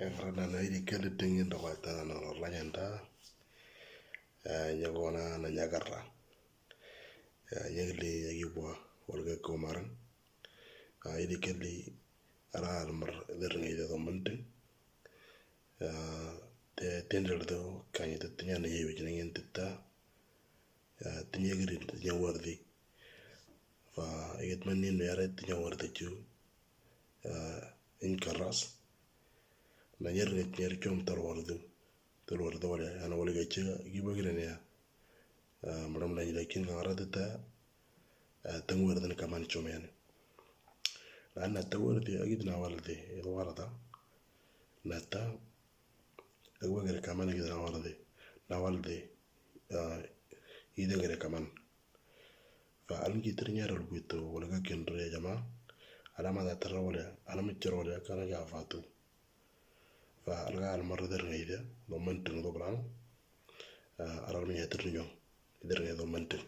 Engrana na iri kele tingi ndo wata na orlanyanda nyagona na nyagarra nyagli yagibwa warga komaran iri kele ara almar derni de domente te tender do kanyi te tinya na yewi jina ngin titta tinya giri tinya wardi fa yet manin no yare tinya wardi ju in karas na nyerni tinya chom tar wardu wala ana wala gacha giba girene ya madam la lakin ngara dita tangwardan kaman chom yani لأن التورد أكيد نوالدي الوردة نتا أقوى كمان أكيد نوالدي إذا غير كمان فألقي ترنيار البيتو ولا كن يا جماعة على ما ترى ولا على ما ترى ولا كان جافاتو فألقى المرة درنيدا ضمنتن ضبران أرمي ترنيو درني ضمنتن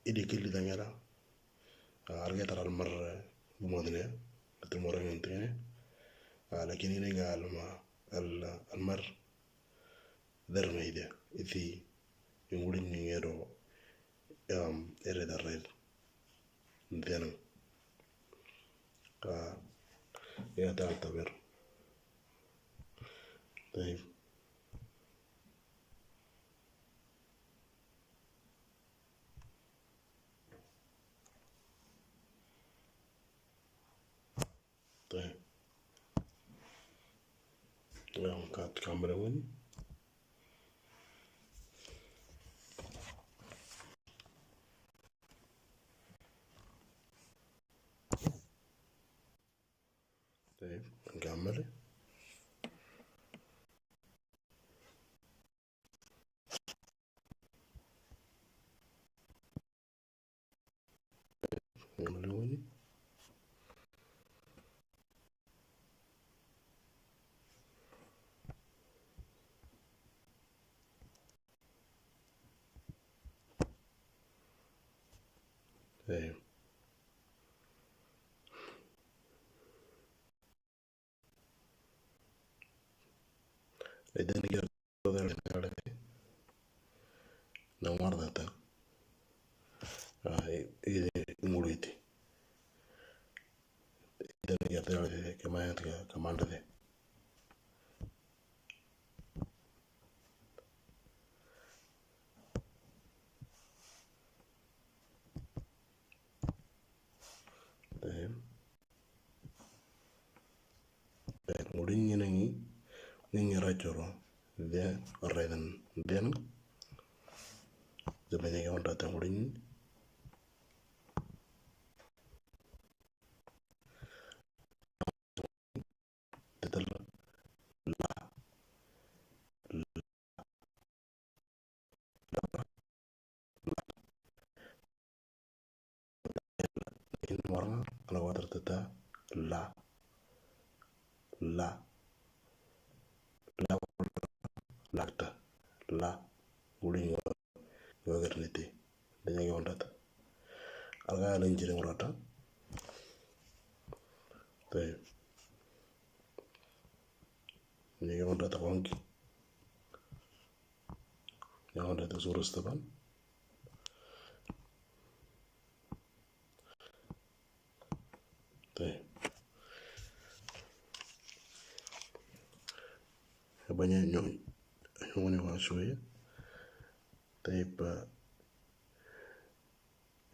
إدي كل دنيا أرجع ترى المرة بمودنا تمرة ينتهي لكن هنا قال ما المر درنا إذا إذا يقولون يرو إرد الرد نتينا يا تعتبر طيب طيب كانت كاميرا وين طيب نكمل نعمل وين طيب إذا نقدر نقدر نمر ذاته إذا موليتي إذا نقدر كمان ذا طيب مولين ينعي نيجي راجورو ذا الرئيسن ذا زماني كمان ذا مولين تتل لكن مرة أنا واتر تتا لا لا لا لاكتا لا مولين يوغرنيتي دنيا كمان ذا ألقى ننجري مراتا طيب نيجي كمان ذا وانكي نيجي ذا سورة طبعا طيب banyak nyoni washuye طيب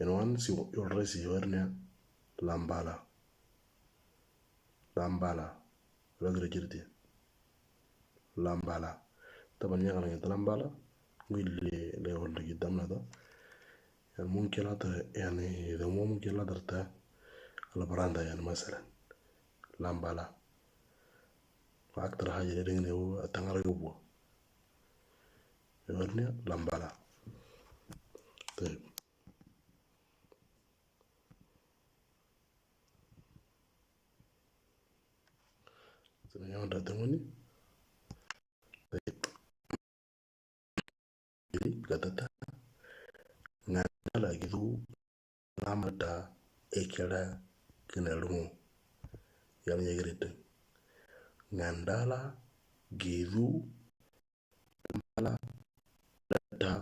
ينوان سي يورسي ورنا لامبالا رجل جردي لامبالا طبعا يغنى لامبالا اللي هو اللي قدامنا ده يعني ممكن يعني إذا مو ممكن لا درته البراندا يعني مثلا لامبالا فأكتر حاجة اللي هو تنغريبو يورني لامبالا طيب سنيان دا تموني طيب كتتا ngala gitu lamata ekera kinalumu yam yegirete ngandala gidu lambala lata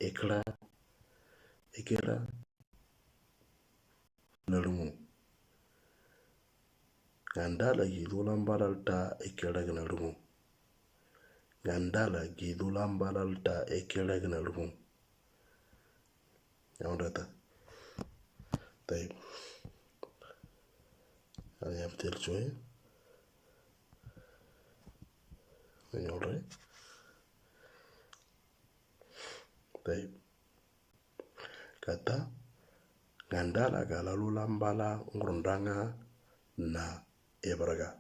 ekera nalumu. Ngandala gidu lambala lata ekera nalumu. Ngandala gidu lambala lata ekera nalumu. Yaudata. طيب أنا أبتل شوية يوري. طيب kata ngandala galalu lambala ngurundanga na ebraga.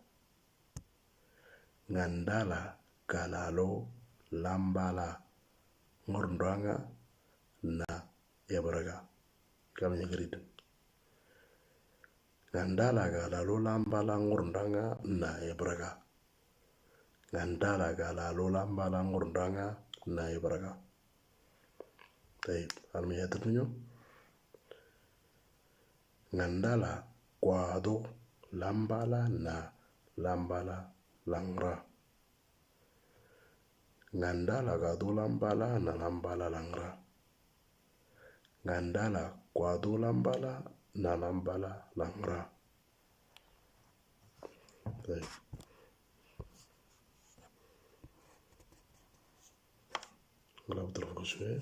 Ngandala galalu lambala ngurundanga na ebraga. Kami nyageritin. Ngandala galalu lambala ngurundanga na ebraga. Ngandala galalu lambala ngurundanga na ebraga. طيب المياتنيو ngandala kwado lambala na lambala langra. Ngandala gado lambala na lambala langra. Ngandala kwado lambala na lambala langra. طيب ولا بترفض شوية.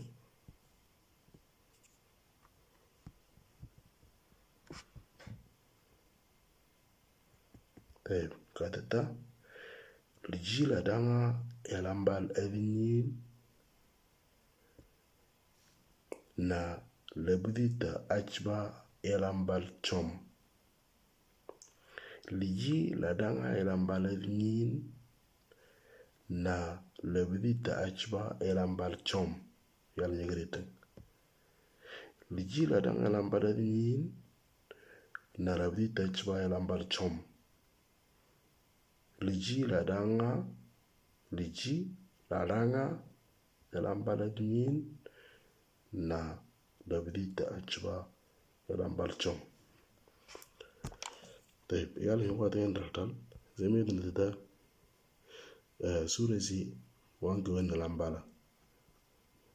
طيب كاتتا الجيل دانا يلامبال أذنين na lebdita achba yalambal chom. Liji ladanga yalambal أذنين na lebdita achba yalambal chom. Yal nyegritin. Liji ladanga yalambal أذنين na lebdita achba yalambal chom. Liji ladanga yalambal أذنين na lebdita achba yalambal chom. طيب يال هو تين دلتال زميل نتا سورة سي وانك وين لامبالا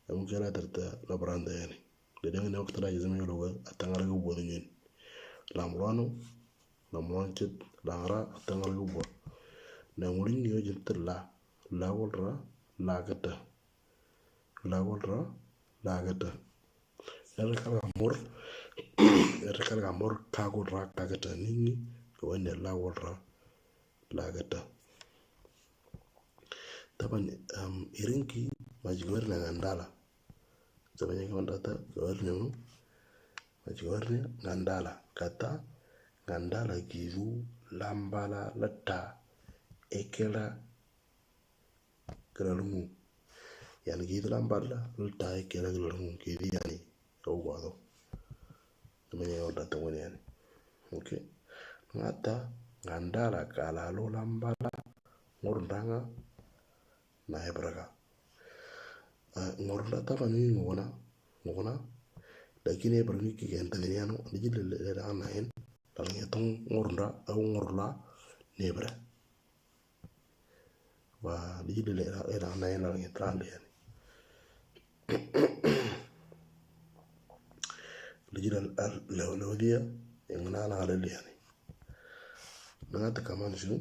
ممكن لا ترتا لبران ده يعني لدينا وقت لا يزمي لو أتنغرق بودين لامران جد لانغرا أتنغرق بود نمولين يوجد لا ولرا لا كتا Erkal amor kago ra kagata nini wende la wolra lagata. Taban irinki majigwer na ngandala. Sabanya kondata gwernya majigwernya ngandala kata ngandala gizu lambala lata ekela keralungu. Yani gizu lambala lata ekela keralungu kidi yani kawado. Namanya odata wani yani. Okay. Ngata ngandala kalalu lambala ngurundanga na hebraga. Ngurunda tapa nini ngona lakini hebraga kigenta diniano dijile lera anahen lalu tong ngurunda au ngurla nebra. Wa dijile lera anahen lalu trande yani. Dijile lewdia yang nana aleli yani. Ngata kaman shu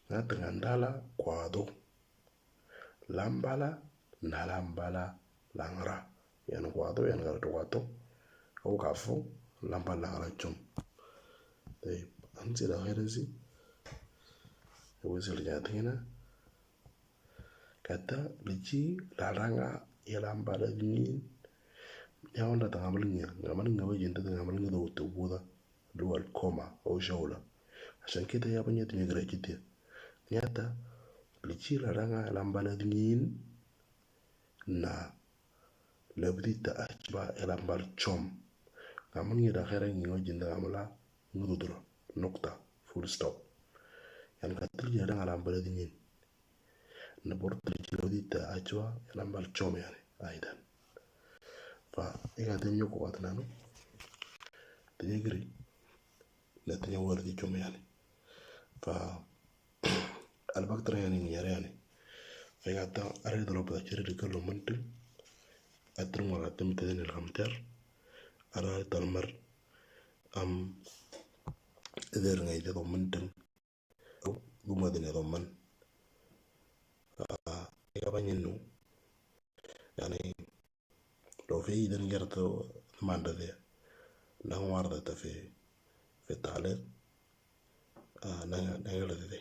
ngata ngandala kwado lambala na lambala langra yan kwado yan garto kwato au kafo lambala langra chom. طيب anzi da herezi wezi lijatina kata liji laranga yalambala ni yaonda ngamalinga wajinta ngamalinga do tubuda dual koma au shaula عشان كده يا بني تنقرأ جديا نياتا لتشيل رانغا لامبالا دنين na lebdita achba elambal chom ngamun yida khere ngiyo jinda ngamala ngudura nokta full stop yan katil jada ngalambal dinin na bortul lebdita achba elambal chom yani aidan fa ega tenyo ko watnano tenyegri na tenya wardi chom yani fa albaktra yani yare yani fa gata are do loba chiri de kalo mantu atrum wala temte den el khamter ara talmar am eder ngai de do mantu guma de do man ya banyinu yani لو في إذا نقرأت ما عنده ذي نحن واردة في التعليق نقرأ ذي